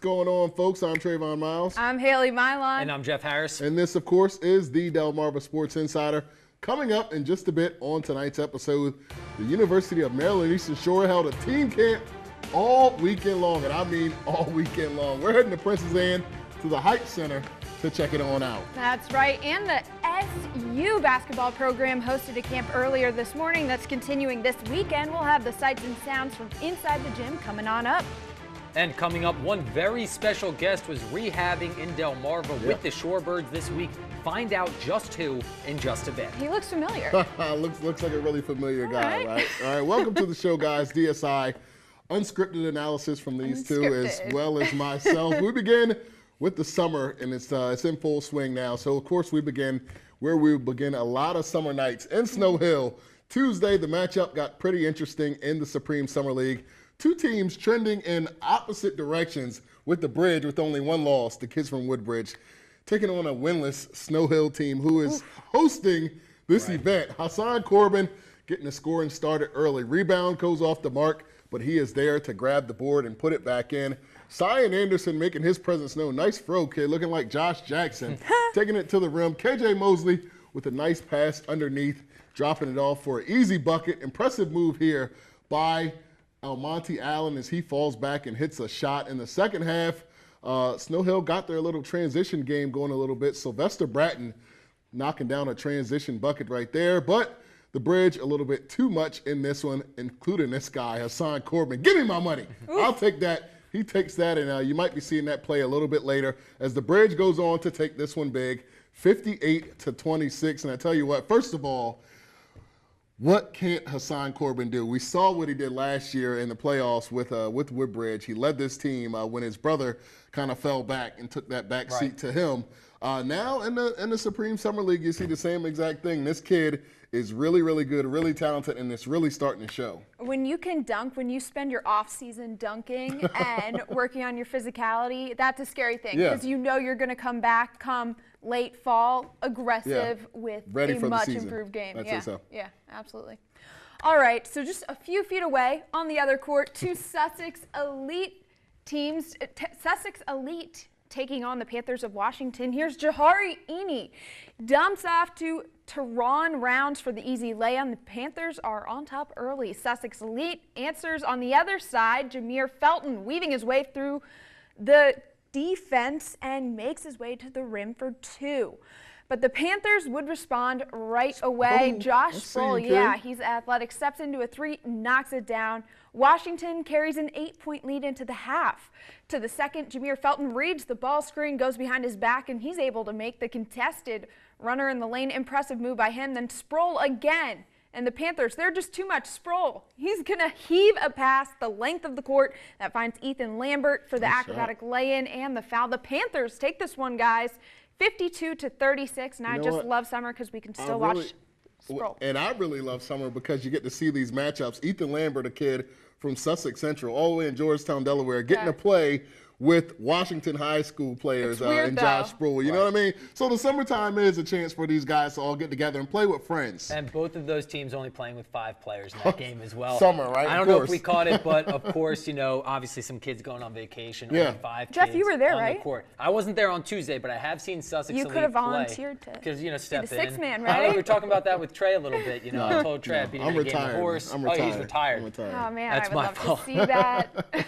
going on, folks? I'm Trayvon Miles. I'm Haley Mylon. And I'm Jeff Harris. And this, of course, is the Delmarva Sports Insider. Coming up in just a bit on tonight's episode, the University of Maryland Eastern Shore held a team camp all weekend long, and I mean all weekend long. We're heading to Princess Anne to the Heights Center to check it on out. That's right, and the SU basketball program hosted a camp earlier this morning that's continuing this weekend. We'll have the sights and sounds from inside the gym coming on up. And coming up, one very special guest was rehabbing in Delmarva with the Shorebirds this week. Find out just who in just a bit. He looks familiar. looks like a really familiar guy, right? All right, welcome to the show, guys. DSI, unscripted analysis from these two as well as myself. We begin with the summer, and it's in full swing now. So, of course, we begin where we begin a lot of summer nights in Snow Hill. Tuesday, the matchup got pretty interesting in the Supreme Summer League. Two teams trending in opposite directions with the Bridge with only one loss, the kids from Woodbridge, taking on a winless Snow Hill team who is hosting this event. Hassan Corbin getting the scoring started early. Rebound goes off the mark, but he is there to grab the board and put it back in. Cyan Anderson making his presence known. Nice throw, kid, looking like Josh Jackson. Taking it to the rim. KJ Mosley with a nice pass underneath, dropping it off for an easy bucket. Impressive move here by Almonte Allen as he falls back and hits a shot in the second half. Snow Hill got their little transition game going a little bit. Sylvester Bratton knocking down a transition bucket right there. But the Bridge a little bit too much in this one, including this guy, Hassan Corbin. Give me my money. I'll take that. He takes that, and you might be seeing that play a little bit later as the Bridge goes on to take this one big, 58-26. And I tell you what, first of all, what can't Hassan Corbin do? We saw what he did last year in the playoffs with Woodbridge. He led this team when his brother kind of fell back and took that back seat to him. Now in the Supreme Summer League, you see the same exact thing. This kid is really, really good, really talented, and it's really starting to show. When you can dunk, when you spend your off-season dunking and working on your physicality, that's a scary thing because you know you're going to come back come late fall aggressive with ready a much improved game. Yeah, absolutely. All right, so just a few feet away on the other court, two Sussex Elite teams, Sussex Elite taking on the Panthers of Washington. Here's Jahari Eni. Dumps off to Teron Rounds for the easy lay-in. The Panthers are on top early. Sussex Elite answers on the other side. Jameer Felton weaving his way through the defense and makes his way to the rim for two. But the Panthers would respond right away. Josh Sproul, he's athletic, steps into a three, knocks it down. Washington carries an 8-point lead into the half. To the second, Jameer Felton reads the ball screen, goes behind his back, and he's able to make the contested runner in the lane. Impressive move by him. Then Sproul again. And the Panthers, they're just too much. Sproul, he's going to heave a pass the length of the court that finds Ethan Lambert for the acrobatic lay-in and the foul. The Panthers take this one, guys, 52-36. And I just love summer because we can still watch Sproul. And I really love summer because you get to see these matchups. Ethan Lambert, a kid from Sussex Central, all the way in Georgetown, Delaware, getting to play with Washington High School players and Josh Sproul. You know what I mean? So the summertime is a chance for these guys to all get together and play with friends. And both of those teams only playing with 5 players in that game as well. Summer, right? I don't know if we caught it, but of course, obviously some kids going on vacation. Only 5 Jeff, kids you were there, on right? the court. I wasn't there on Tuesday, but I have seen Sussex Elite play. You could have volunteered to because step be the in. 6 man, I right? know we were talking about that with Trey a little bit. I told Trey I'd be I'm retired. Horse. I'm retired. Oh, he's retired. I'm retired. Oh man, That's I would my love fault. to see that.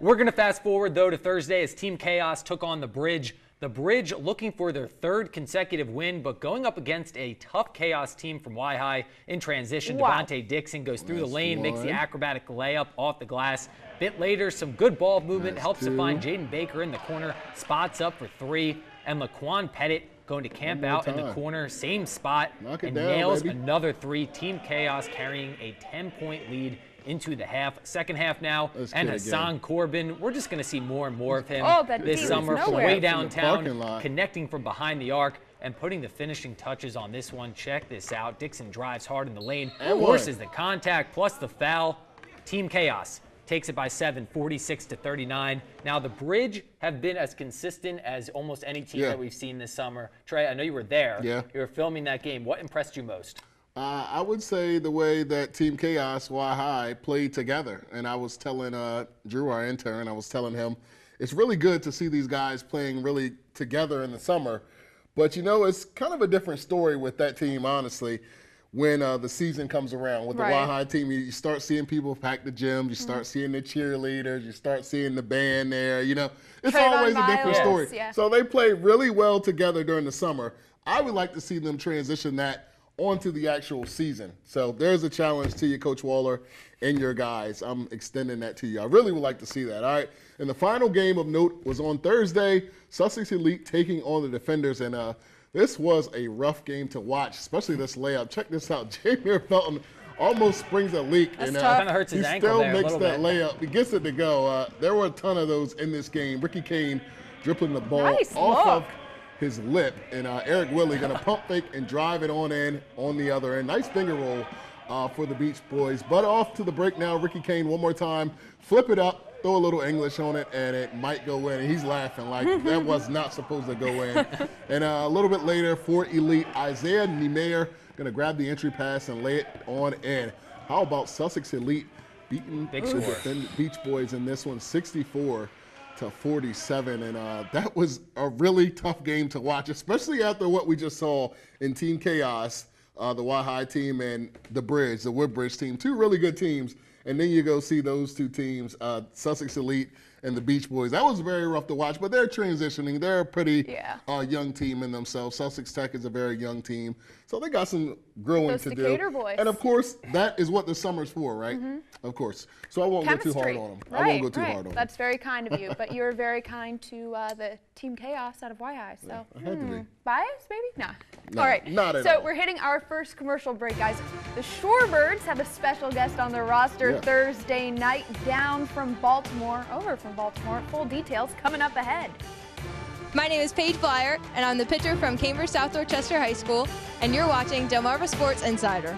We're going to fast forward, though, to Thursday as Team Chaos took on the Bridge. The Bridge looking for their 3rd consecutive win, but going up against a tough Chaos team from Y-High in transition. Devontae Dixon goes through the lane, makes the acrobatic layup off the glass. Bit later, some good ball movement, helps to find Jaden Baker in the corner, spots up for 3, and Laquan Pettit going to camp out in the corner, same spot, and nails another 3. Team Chaos carrying a 10-point lead into the half. Second half now, and Hassan Corbin, we're just going to see more and more of him this summer from way downtown, connecting from behind the arc and putting the finishing touches on this one. Check this out. Dixon drives hard in the lane, forces the contact plus the foul. Team Chaos takes it by 7, 46-39. Now, the Bridge have been as consistent as almost any team that we've seen this summer. Trey, I know you were there. You were filming that game. What impressed you most? I would say the way that Team Chaos, Y-High, played together. And I was telling Drew, our intern, I was telling him, it's really good to see these guys playing really together in the summer. But, it's kind of a different story with that team, honestly, when the season comes around. With the Y-High team, you start seeing people pack the gyms, you start seeing the cheerleaders, you start seeing the band there, It's always a different story. Yeah. So they play really well together during the summer. I would like to see them transition that onto the actual season. So there's a challenge to you, Coach Waller, and your guys. I'm extending that to you. I really would like to see that. All right. And the final game of note was on Thursday, Sussex Elite taking on the Defenders. And this was a rough game to watch, especially this layup. Check this out. Jameer Felton almost springs a leak. That's tough. Kind of hurts his ankle there a little bit. He still makes that layup. He gets it to go. There were a ton of those in this game. Ricky Kane dribbling the ball off of his lip, and Eric Willie going to pump fake and drive it on in on the other end. Nice finger roll for the Beach Boys. But off to the break now. Ricky Kane one more time. Flip it up, throw a little English on it, and it might go in. And he's laughing like that was not supposed to go in. And a little bit later for Elite, Isaiah Niemeyer going to grab the entry pass and lay it on in. How about Sussex Elite beating the Beach Boys in this one, 64-47, and that was a really tough game to watch, especially after what we just saw in Team Chaos, the Y-High team and the Woodbridge team, two really good teams, and then you go see those two teams, Sussex Elite and the Beach Boys. That was very rough to watch, but they're transitioning. They're a pretty young team in themselves. Sussex Tech is a very young team, so they got some growing to do. Boys. And of course, that is what the summer's for, right? Of course. So I won't go too hard on them. I won't go too hard on them. That's very kind of you, but you're very kind to the Team Chaos out of Y-High. So I had to be. Bias, maybe? Nah. No, all right. not at all. So we're hitting our first commercial break, guys. The Shorebirds have a special guest on their roster Thursday night over from Baltimore. Full details coming up ahead. My name is Paige Blyer, and I'm the pitcher from Cambridge South Dorchester High School, and you're watching Delmarva Sports Insider.